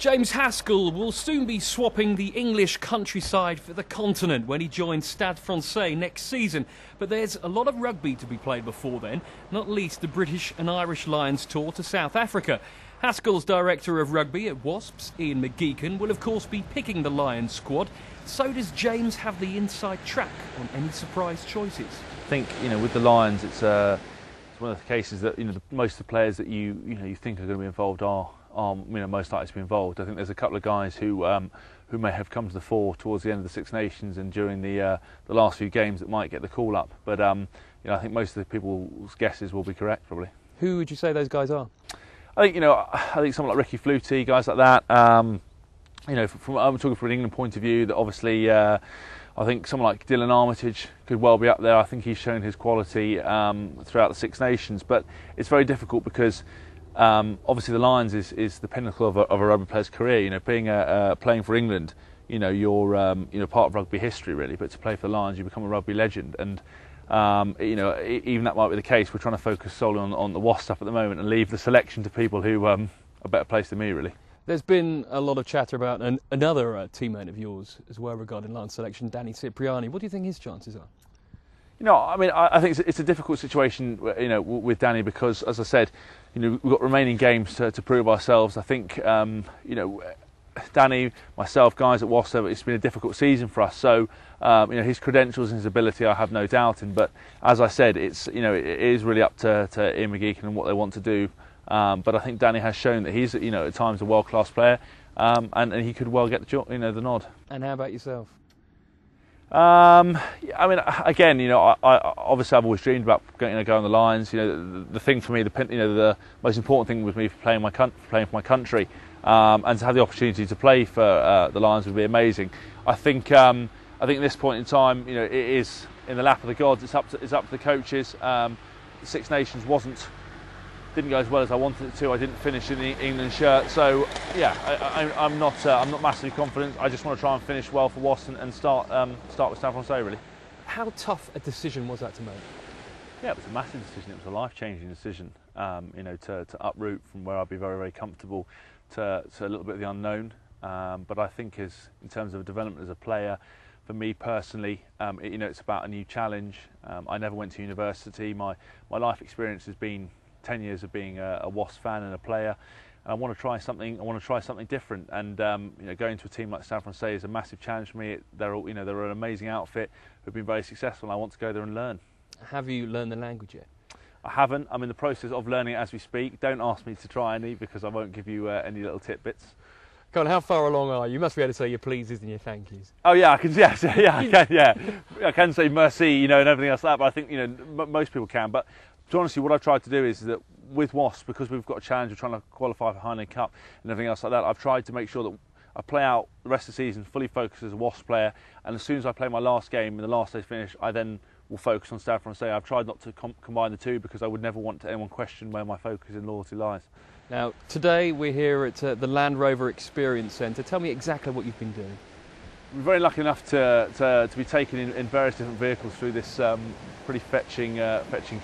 James Haskell will soon be swapping the English countryside for the continent when he joins Stade Francais next season. But there's a lot of rugby to be played before then, not least the British and Irish Lions tour to South Africa. Haskell's director of rugby at Wasps, Ian McGeechan, will of course be picking the Lions squad. So does James have the inside track on any surprise choices? I think, with the Lions, it's one of the cases that most of the players that you think are going to be involved are most likely to be involved. I think there's a couple of guys who may have come to the fore towards the end of the Six Nations and during the last few games that might get the call up. But I think most of the people's guesses will be correct, probably. Who would you say those guys are? I think someone like Ricky Flutie, guys like that. I'm talking from an England point of view. That obviously, I think someone like Dylan Armitage could well be up there. I think he's shown his quality throughout the Six Nations, but it's very difficult because obviously the Lions is the pinnacle of a rugby player's career. Playing for England, you're part of rugby history really. But to play for the Lions, you become a rugby legend, and even that might be the case. We're trying to focus solely on the Wasps stuff at the moment and leave the selection to people who are better placed than me really. There's been a lot of chatter about another teammate of yours as well regarding Lions selection, Danny Cipriani. What do you think his chances are? I think it's a difficult situation, with Danny because, as I said, we've got remaining games to prove ourselves. I think, Danny, myself, guys at Wasps, it's been a difficult season for us. So, his credentials and his ability, I have no doubt in. But as I said, it is really up to Ian McGeechan and what they want to do. But I think Danny has shown that he's, at times a world-class player, and he could well get the nod. And how about yourself? Again, obviously I've always dreamed about going on the Lions. The thing for me, the most important thing with me for playing for my country, and to have the opportunity to play for the Lions would be amazing. I think at this point in time, it is in the lap of the gods. It's up to the coaches. The Six Nations didn't go as well as I wanted it to. I didn't finish in the England shirt, so yeah, I'm not massively confident. I just want to try and finish well for Wasps and start with Stade Francais really. How tough a decision was that to make? Yeah, it was a massive decision. It was a life-changing decision. To uproot from where I'd be very, very comfortable to a little bit of the unknown. But I think in terms of development as a player, for me personally, it's about a new challenge. I never went to university. My life experience has been 10 years of being a Wasps fan and a player, and I want to try something different. And going to a team like Stade Francais is a massive challenge for me. They're an amazing outfit who've been very successful, and I want to go there and learn. Have you learned the language yet? I haven't. I'm in the process of learning it as we speak. Don't ask me to try any because I won't give you any little tidbits. Go on, how far along are you? You must be able to say your pleases and your thank yous. Oh yeah, I can. Yes, yeah, I can. Yeah, I can say merci, and everything else like that. But I think most people can. But to be honest, what I've tried to do is that with Wasps, because we've got a challenge of trying to qualify for Heineken Cup and everything else like that, I've tried to make sure that I play out the rest of the season fully focused as a Wasps player, and as soon as I play my last game in the last day's finish, I then will focus on Stade Francais. I've tried not to combine the two because I would never want anyone question where my focus and loyalty lies. Now, today we're here at the Land Rover Experience Centre. Tell me exactly what you've been doing. We're very lucky enough to be taken in various different vehicles through this pretty fetching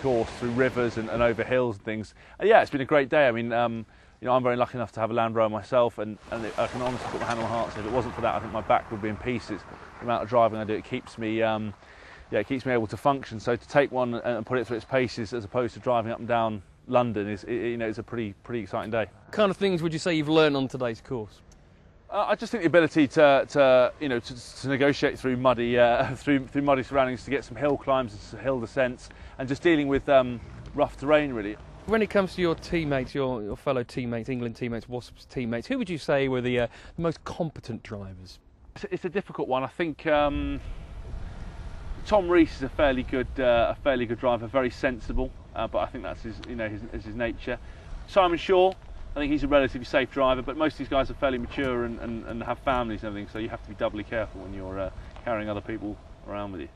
course through rivers and over hills and things. And yeah, it's been a great day. I mean, I'm very lucky enough to have a Land Rover myself, and I can honestly put my hand on my heart and say if it wasn't for that, I think my back would be in pieces. The amount of driving I do, it keeps me able to function. So to take one and put it through its paces as opposed to driving up and down London is a pretty exciting day. What kind of things would you say you've learned on today's course? I just think the ability to negotiate through muddy muddy surroundings, to get some hill climbs and some hill descents, and just dealing with rough terrain really. When it comes to your teammates, your fellow teammates, England teammates, Wasps teammates, who would you say were the most competent drivers? It's a difficult one. I think Tom Rees is a fairly good driver, very sensible, but I think that's his nature. Simon Shaw, I think he's a relatively safe driver, but most of these guys are fairly mature and have families and everything, so you have to be doubly careful when you're carrying other people around with you.